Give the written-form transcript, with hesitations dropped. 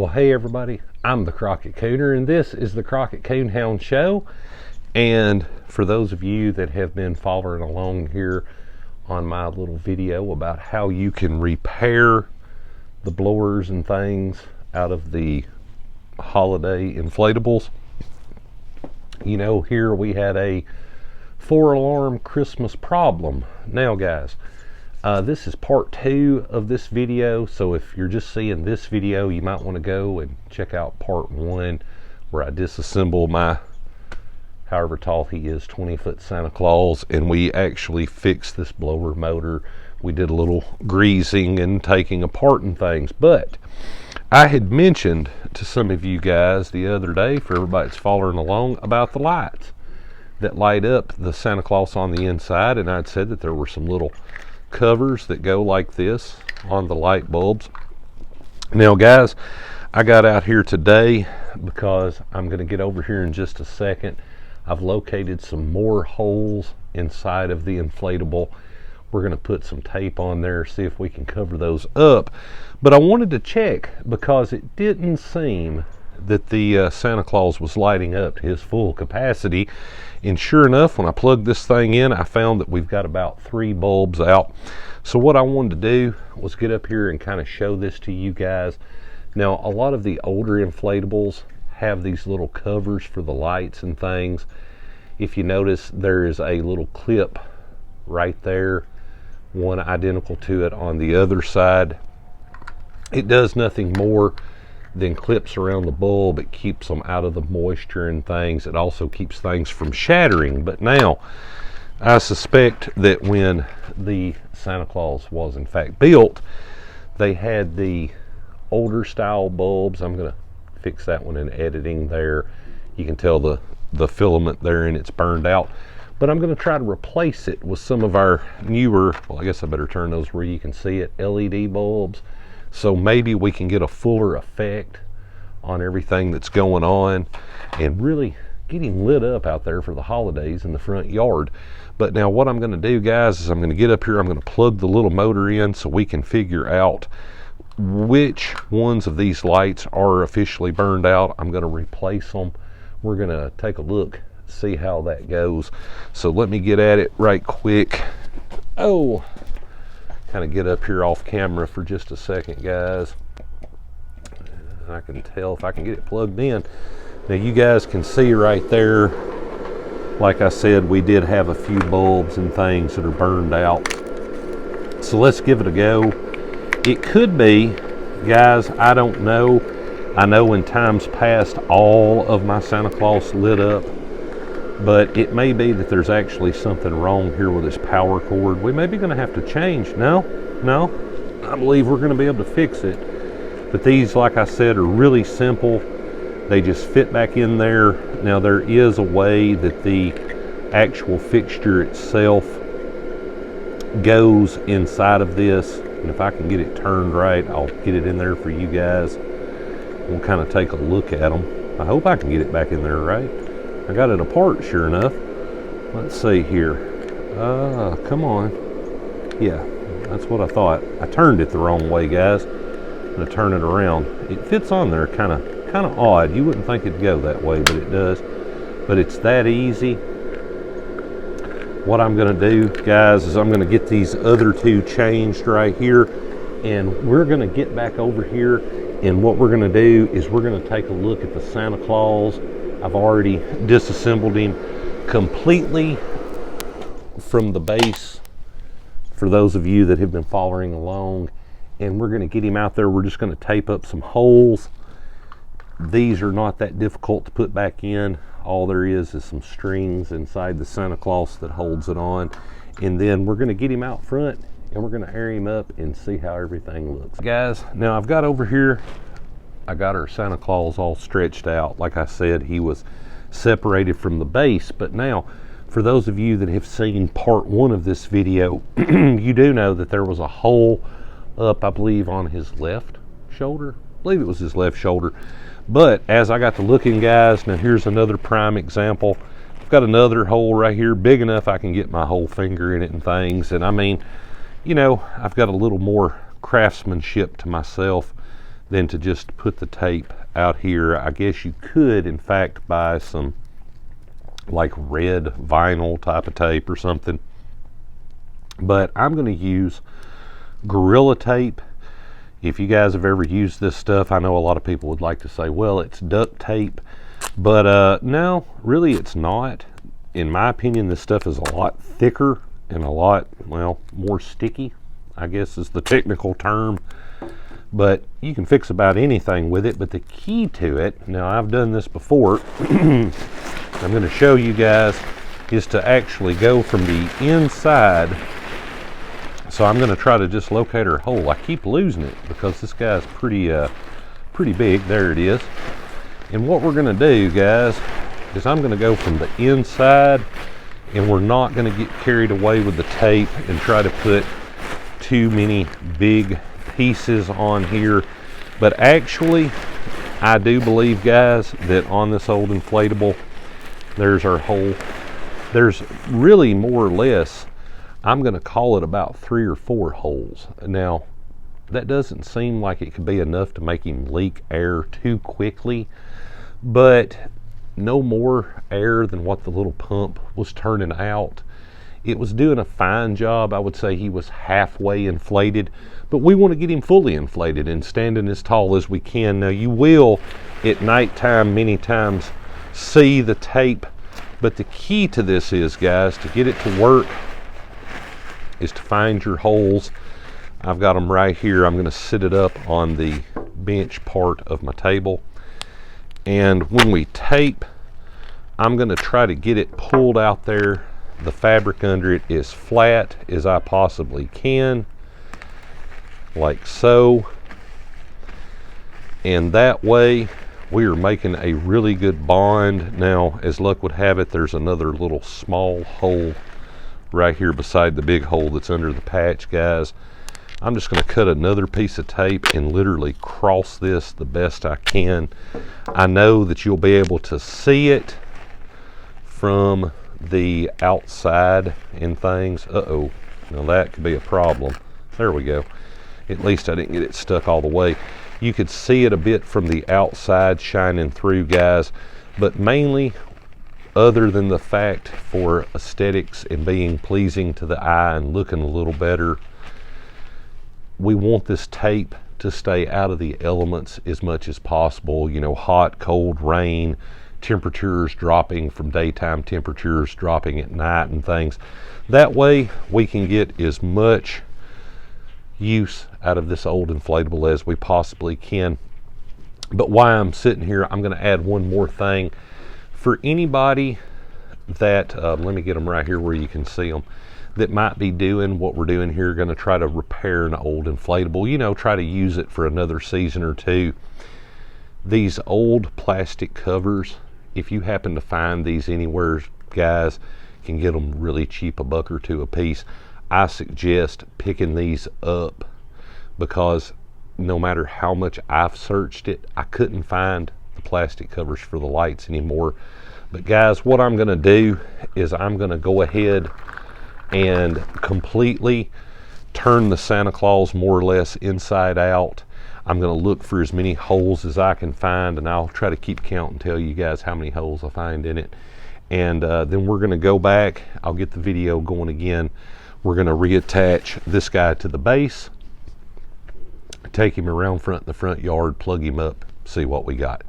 Well, hey everybody, I'm the Crockett Cooner, and this is the Crockett Coonhound Show. And for those of you that have been following along here on my little video about how you can repair the blowers and things out of the holiday inflatables, you know, here we had a 4-alarm Christmas problem. Now guys, this is part 2 of this video, so if you're just seeing this video, you might want to go and check out part 1 where I disassemble my, however tall he is, 20-foot Santa Claus, and we actually fixed this blower motor. We did a little greasing and taking apart and things. But I had mentioned to some of you guys the other day, for everybody that's following along, about the lights that light up the Santa Claus on the inside, and I'd said that there were some little covers that go like this on the light bulbs. Now guys, I got out here today because I'm going to get over here in just a second. I've located some more holes inside of the inflatable. We're going to put some tape on there, see if we can cover those up. But I wanted to check because it didn't seem that the Santa Claus was lighting up to his full capacity. And sure enough, when I plugged this thing in, I found that we've got about 3 bulbs out. So what I wanted to do was get up here and kind of show this to you guys. Now, a lot of the older inflatables have these little covers for the lights and things. If you notice, there is a little clip right there, one identical to it on the other side. It does nothing more than clips around the bulb. It keeps them out of the moisture and things. It also keeps things from shattering. But now I suspect that when the Santa Claus was in fact built, they had the older style bulbs. I'm going to fix that one in editing there. You can tell the filament there and it's burned out. But I'm going to try to replace it with some of our newer, well, I guess I better turn those where you can see it, LED bulbs. So maybe we can get a fuller effect on everything that's going on and really get him lit up out there for the holidays in the front yard. But now what I'm going to do, guys, is I'm going to get up here, I'm going to plug the little motor in so we can figure out which ones of these lights are officially burned out. I'm going to replace them. We're going to take a look, see how that goes. So let me get at it right quick. Oh, kind of get up here off camera for just a second, guys. I can tell if I can get it plugged in. Now you guys can see right there, like I said, we did have a few bulbs and things that are burned out. So let's give it a go. It could be, guys, I don't know. I know in times past all of my Santa Claus lit up, but it may be that there's actually something wrong here with this power cord. We may be going to have to change. No, I believe we're going to be able to fix it. But these, like I said, are really simple. They just fit back in there. Now there is a way that the actual fixture itself goes inside of this. And if I can get it turned right, I'll get it in there for you guys. We'll kind of take a look at them. I hope I can get it back in there right. I got it apart, sure enough. Let's see here. Come on. Yeah, that's what I thought. I turned it the wrong way, guys. I'm gonna turn it around. It fits on there kind of odd. You wouldn't think it'd go that way, but it does. But it's that easy. What I'm gonna do, guys, is I'm gonna get these other 2 changed right here, and we're gonna get back over here, and what we're gonna do is we're gonna take a look at the Santa Claus. I've already disassembled him completely from the base for those of you that have been following along, and we're going to get him out there. We're just going to tape up some holes. These are not that difficult to put back in. All there is some strings inside the Santa Claus that holds it on, and then we're going to get him out front and we're going to air him up and see how everything looks. Guys, now I've got over here, I got our Santa Claus all stretched out. Like I said, he was separated from the base, but now for those of you that have seen part 1 of this video, you do know that there was a hole up, I believe, on his left shoulder. I believe it was his left shoulder. But as I got to looking, guys, now here's another prime example. I've got another hole right here, big enough I can get my whole finger in it and things. And I mean, you know, I've got a little more craftsmanship to myself than to just put the tape out here. I guess you could, in fact, buy some like red vinyl type of tape or something. But I'm going to use Gorilla Tape. If you guys have ever used this stuff, I know a lot of people would like to say, well, it's duct tape. But no, really it's not. In my opinion, this stuff is a lot thicker and a lot, well, more sticky, I guess is the technical term. But you can fix about anything with it. But the key to it, now I've done this before, I'm going to show you guys, is to actually go from the inside. So I'm going to try to just locate her hole. I keep losing it because this guy's pretty big. There it is. And what we're going to do, guys, is I'm going to go from the inside, and we're not going to get carried away with the tape and try to put too many big pieces on here. But actually, I do believe, guys, that on this old inflatable, there's our hole. There's really more or less, I'm going to call it about 3 or 4 holes. Now, that doesn't seem like it could be enough to make him leak air too quickly, but no more air than what the little pump was turning out. It was doing a fine job. I would say he was halfway inflated, but we want to get him fully inflated and standing as tall as we can. Now, you will at nighttime many times see the tape, but the key to this is, guys, to get it to work is to find your holes. I've got them right here. I'm going to sit it up on the bench part of my table, and when we tape, I'm going to try to get it pulled out there, the fabric under it, as flat as I possibly can, like so. And that way we are making a really good bond. Now, as luck would have it, there's another little small hole right here beside the big hole that's under the patch, guys. I'm just going to cut another piece of tape and literally cross this the best I can. I know that you'll be able to see it from the outside and things. Uh-oh, now that could be a problem. There we go. At least I didn't get it stuck all the way. You could see it a bit from the outside shining through, guys, but mainly, other than the fact for aesthetics and being pleasing to the eye and looking a little better, we want this tape to stay out of the elements as much as possible. You know, hot, cold, rain, temperatures dropping from daytime, temperatures dropping at night and things. That way we can get as much use out of this old inflatable as we possibly can. But while I'm sitting here, I'm going to add one more thing. For anybody that, let me get them right here where you can see them, that might be doing what we're doing here, going to try to repair an old inflatable, you know, try to use it for another season or two. These old plastic covers, if you happen to find these anywhere, guys, can get them really cheap, $1 or $2 a piece. I suggest picking these up, because no matter how much I've searched it, I couldn't find the plastic covers for the lights anymore. But guys, what I'm going to do is I'm going to go ahead and completely turn the Santa Claus more or less inside out. I'm going to look for as many holes as I can find, and I'll try to keep count and tell you guys how many holes I find in it. And then we're going to go back. I'll get the video going again. We're going to reattach this guy to the base, take him around front in the front yard, plug him up, see what we got.